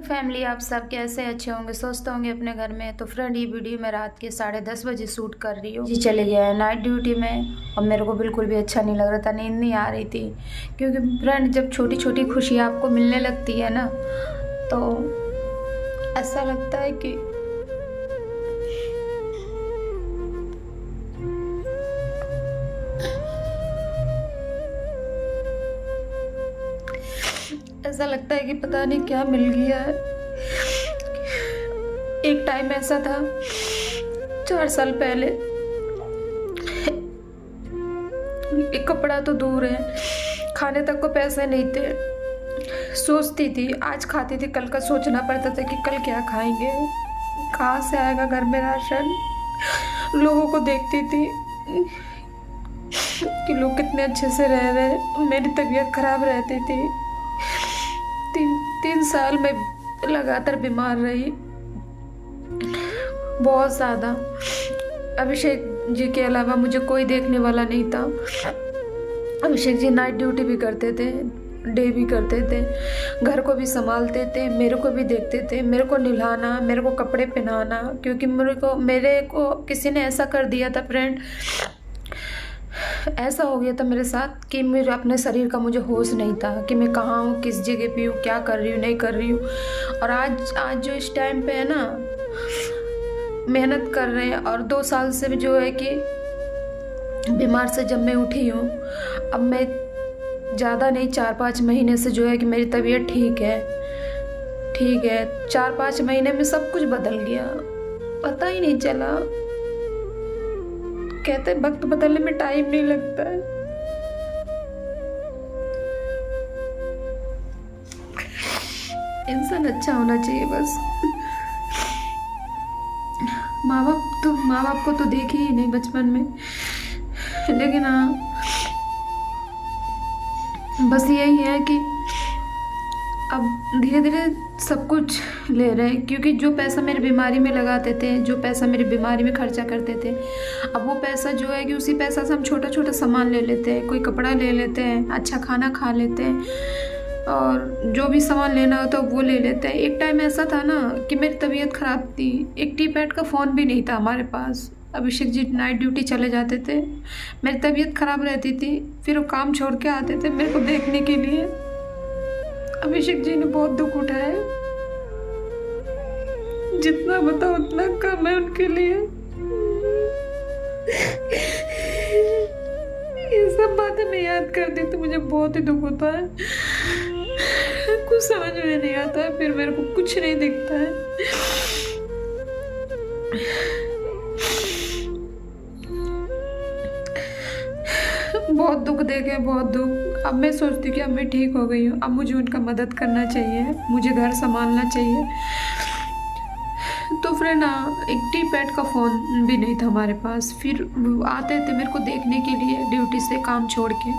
Family, आप सब कैसे अच्छे होंगे, स्वस्थ होंगे अपने घर में। तो फ्रेंड, ये वीडियो मैं रात के 10:30 बजे शूट कर रही हूँ। जी चले गया है नाइट ड्यूटी में और मेरे को बिल्कुल भी अच्छा नहीं लग रहा था, नींद नहीं आ रही थी। क्योंकि फ्रेंड, जब छोटी छोटी खुशियाँ आपको मिलने लगती है ना, तो ऐसा लगता है कि ऐसा लगता है कि पता नहीं क्या मिल गया है। एक टाइम ऐसा था 4 साल पहले, एक कपड़ा तो दूर है, खाने तक को पैसे नहीं थे। सोचती थी आज खाती थी, कल का सोचना पड़ता था कि कल क्या खाएंगे, कहाँ से आएगा घर में राशन। लोगों को देखती थी कि लोग कितने अच्छे से रह रहे, मेरी तबीयत खराब रहती थी। तीन साल में लगातार बीमार रही, बहुत ज़्यादा। अभिषेक जी के अलावा मुझे कोई देखने वाला नहीं था। अभिषेक जी नाइट ड्यूटी भी करते थे, डे भी करते थे, घर को भी संभालते थे, मेरे को भी देखते थे, मेरे को नहलाना, मेरे को कपड़े पहनाना। क्योंकि मेरे को किसी ने ऐसा कर दिया था फ्रेंड, ऐसा हो गया था मेरे साथ कि मेरे अपने शरीर का मुझे होश नहीं था कि मैं कहाँ हूँ, किस जगह पे हूँ, क्या कर रही हूँ, नहीं कर रही हूँ। और आज जो इस टाइम पे है ना, मेहनत कर रहे हैं। और 2 साल से भी जो है कि बीमार से जब मैं उठी हूँ, अब मैं ज़्यादा नहीं 4-5 महीने से जो है कि मेरी तबीयत ठीक है। 4-5 महीने में सब कुछ बदल गया, पता ही नहीं चला। कहते हैं वक्त बदलने में टाइम नहीं लगता है। इंसान अच्छा होना चाहिए बस। माँ बाप को तो देखे ही नहीं बचपन में, लेकिन हाँ, बस यही है कि अब धीरे धीरे सब कुछ ले रहे हैं। क्योंकि जो पैसा मेरी बीमारी में लगाते थे, जो पैसा मेरी बीमारी में खर्चा करते थे, अब वो पैसा जो है कि उसी पैसा से हम छोटा छोटा सामान ले लेते हैं, कोई कपड़ा ले लेते हैं, अच्छा खाना खा लेते हैं, और जो भी सामान लेना होता है वो ले लेते हैं। एक टाइम ऐसा था ना कि मेरी तबीयत ख़राब थी, एक कीपैड का फ़ोन भी नहीं था हमारे पास। अभिषेक जी नाइट ड्यूटी चले जाते थे, मेरी तबीयत ख़राब रहती थी, फिर वो काम छोड़ के आते थे मेरे को देखने के लिए। अभिषेक जी ने बहुत दुख उठाया, जितना बताओ उतना कम है उनके लिए। ये सब बातें मैं याद करती तो मुझे बहुत ही दुख होता है, कुछ समझ में नहीं आता है, फिर मेरे को कुछ नहीं दिखता है। बहुत दुख देखे, बहुत दुख। अब मैं सोचती हूँ कि अब मैं ठीक हो गई हूँ, अब मुझे उनका मदद करना चाहिए, मुझे घर संभालना चाहिए। तो फ्रेंड, एक कीपैड का फ़ोन भी नहीं था हमारे पास। फिर आते थे मेरे को देखने के लिए ड्यूटी से काम छोड़ के,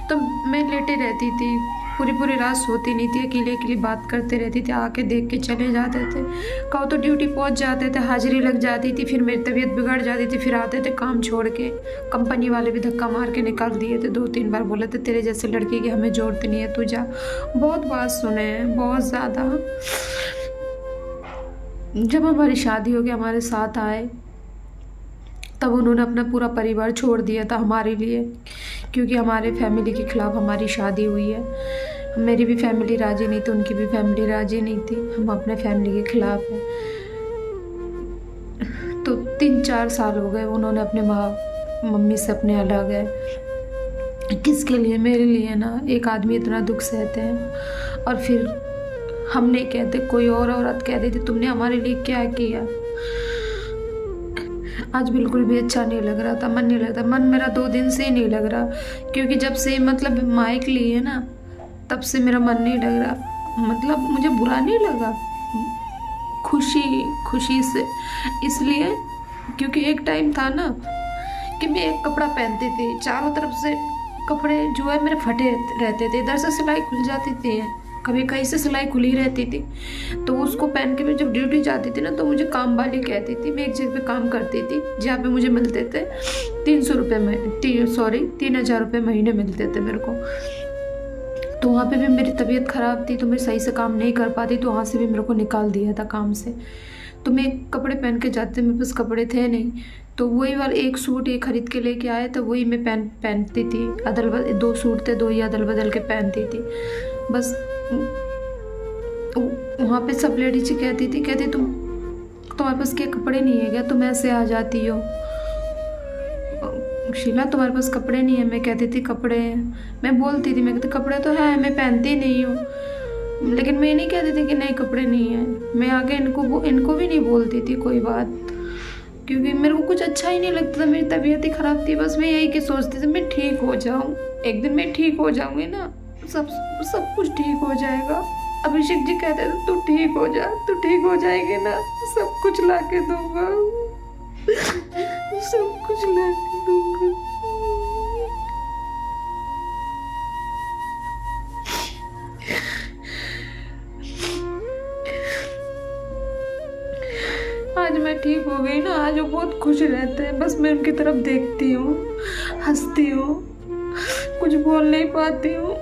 तो मैं लेटे रहती थी, पूरी रात सोती नहीं थी, अकेले बात करते रहती थी। आके देख के चले जाते थे, कहो तो ड्यूटी पहुंच जाते थे, हाजिरी लग जाती थी, फिर मेरी तबीयत बिगड़ जाती थी, फिर आते थे काम छोड़ के। कंपनी वाले भी धक्का मार के निकाल दिए थे, 2-3 बार बोले थे तेरे जैसे लड़के की हमें ज़रूरत नहीं है, तू जा। बहुत बात सुने हैं, बहुत ज़्यादा। जब हमारी शादी हो गई, हमारे साथ आए, तब उन्होंने अपना पूरा परिवार छोड़ दिया था हमारे लिए। क्योंकि हमारे फैमिली के खिलाफ हमारी शादी हुई है। मेरी भी फैमिली राजी नहीं थी, उनकी भी फैमिली राजी नहीं थी, हम अपने फैमिली के खिलाफ हैं। तो 3-4 साल हो गए उन्होंने अपने मम्मी से अपने अलग है। किसके लिए? मेरे लिए ना। एक आदमी इतना दुख सहते हैं और फिर हम नहीं कहते, कोई और औरत कह देती तुमने हमारे लिए क्या किया। आज बिल्कुल भी अच्छा नहीं लग रहा था, मन नहीं लग रहा, मन मेरा 2 दिन से ही नहीं लग रहा। क्योंकि जब से मतलब माइक ली है ना, तब से मेरा मन नहीं लग रहा। मतलब मुझे बुरा नहीं लगा, खुशी से। इसलिए क्योंकि एक टाइम था ना कि मैं एक कपड़ा पहनती थी, चारों तरफ से कपड़े जो है मेरे फटे रहते थे, इधर से सिलाई खुल जाती थी, कभी कहीं से सिलाई खुली रहती थी। तो उसको पहन के मैं जब ड्यूटी जाती थी ना, तो मुझे काम वाली कहती थी। मैं एक जगह पे काम करती थी जहाँ पे मुझे मिलते थे 300 रुपये 3000 रुपये महीने मिलते थे मेरे को। तो वहाँ पे भी मेरी तबीयत ख़राब थी, तो मैं सही से काम नहीं कर पाती, तो वहाँ से भी मेरे को निकाल दिया था काम से। तो मैं कपड़े पहन के जाते, मेरे पास कपड़े थे नहीं, तो वही वाला एक सूट ये खरीद के लेके आए, तो वही मैं पहनती थी। अदल बदल 2 सूट थे, 2 ही अदल बदल के पहनती थी बस। वहाँ पे सब लेडीज कहती तुम तुम्हारे पास क्या कपड़े नहीं है क्या, तुम ऐसे आ जाती हो शीला, तुम्हारे पास कपड़े नहीं है। मैं कहती थी कपड़े हैं, मैं बोलती थी, मैं कहती कपड़े तो है, मैं पहनती नहीं हूँ, लेकिन मैं नहीं कहती थी कि नहीं कपड़े नहीं है। मैं आगे इनको भी नहीं बोलती थी कोई बात, क्योंकि मेरे को कुछ अच्छा ही नहीं लगता था, मेरी तबीयत ही ख़राब थी। बस मैं यही कि सोचती थी मैं ठीक हो जाऊँ, एक दिन मैं ठीक हो जाऊँगी ना, सब कुछ ठीक हो जाएगा। अभिषेक जी कहते थे तू ठीक हो जा, तू ठीक हो जाएगी ना, सब कुछ ला के दूंगा, सब कुछ ला के दूंगा। आज मैं ठीक हो गई ना, आज वो बहुत खुश रहते हैं, बस मैं उनकी तरफ देखती हूँ, हंसती हूँ, कुछ बोल नहीं पाती हूँ।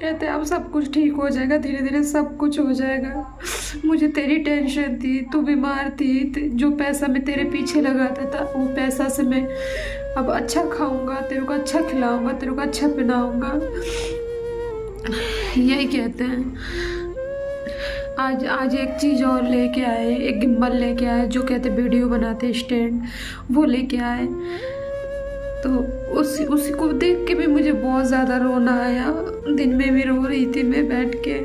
कहते अब सब कुछ ठीक हो जाएगा, धीरे धीरे सब कुछ हो जाएगा। मुझे तेरी टेंशन थी, तू बीमार थी, जो पैसा मैं तेरे पीछे लगाता था, वो पैसा से मैं अब अच्छा खाऊंगा, तेरे को अच्छा खिलाऊंगा, तेरे को अच्छा पहनाऊंगा, यही कहते हैं। आज एक चीज़ और लेके आए, एक गिम्बल लेके आए, जो कहते वीडियो बनाते स्टैंड, वो लेके आए। तो उसी को देख के भी मुझे बहुत ज़्यादा रोना आया। दिन में भी रो रही थी मैं बैठ के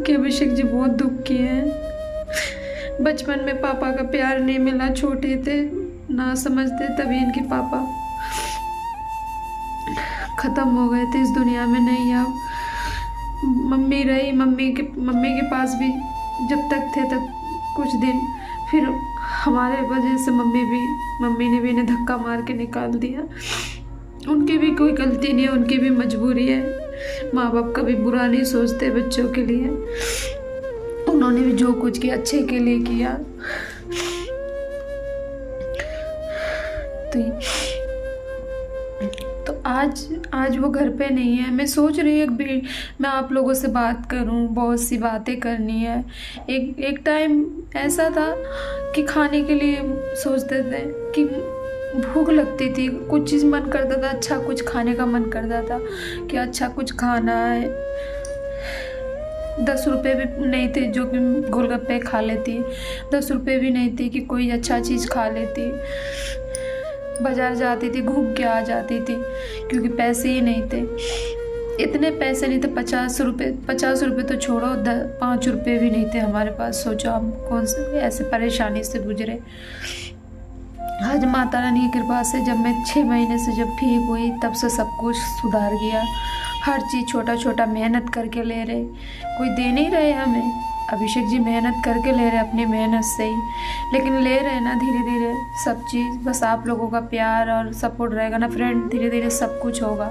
कि अभिषेक जी बहुत दुख किए हैं। बचपन में पापा का प्यार नहीं मिला, छोटे थे ना समझते, तभी इनके पापा ख़त्म हो गए थे इस दुनिया में, नहीं अब मम्मी रही। मम्मी के पास भी जब तक थे तब कुछ दिन, फिर हमारे वजह से मम्मी ने भी इन्हें धक्का मार के निकाल दिया। उनकी भी कोई गलती नहीं है, उनकी भी मजबूरी है। माँ बाप कभी बुरा नहीं सोचते बच्चों के लिए, उन्होंने भी जो कुछ किया अच्छे के लिए किया। तो आज वो घर पे नहीं है। मैं सोच रही हूँ मैं आप लोगों से बात करूँ, बहुत सी बातें करनी है। एक टाइम ऐसा था कि खाने के लिए सोचते थे कि भूख लगती थी, कुछ चीज़ मन करता था, अच्छा कुछ खाने का मन करता था कि अच्छा कुछ खाना है। 10 रुपये भी नहीं थे जो कि गोलगप्पे खा लेती, 10 रुपये भी नहीं थे कि कोई अच्छा चीज़ खा लेती। बाज़ार जाती थी, घूम के आ जाती थी, क्योंकि पैसे ही नहीं थे, इतने पैसे नहीं थे। 50 रुपये तो छोड़ो, 5 रुपये भी नहीं थे हमारे पास। सोचो हम कौन से ऐसे परेशानी से गुजरे। आज माता रानी की कृपा से जब मैं 6 महीने से जब ठीक हुई, तब से सब कुछ सुधार गया। हर चीज़ छोटा छोटा मेहनत करके ले रहे, कोई दे नहीं रहे हमें। अभिषेक जी मेहनत करके ले रहे अपनी मेहनत से ही, लेकिन ले रहे ना धीरे धीरे सब चीज़। बस आप लोगों का प्यार और सपोर्ट रहेगा ना फ्रेंड, धीरे धीरे सब कुछ होगा।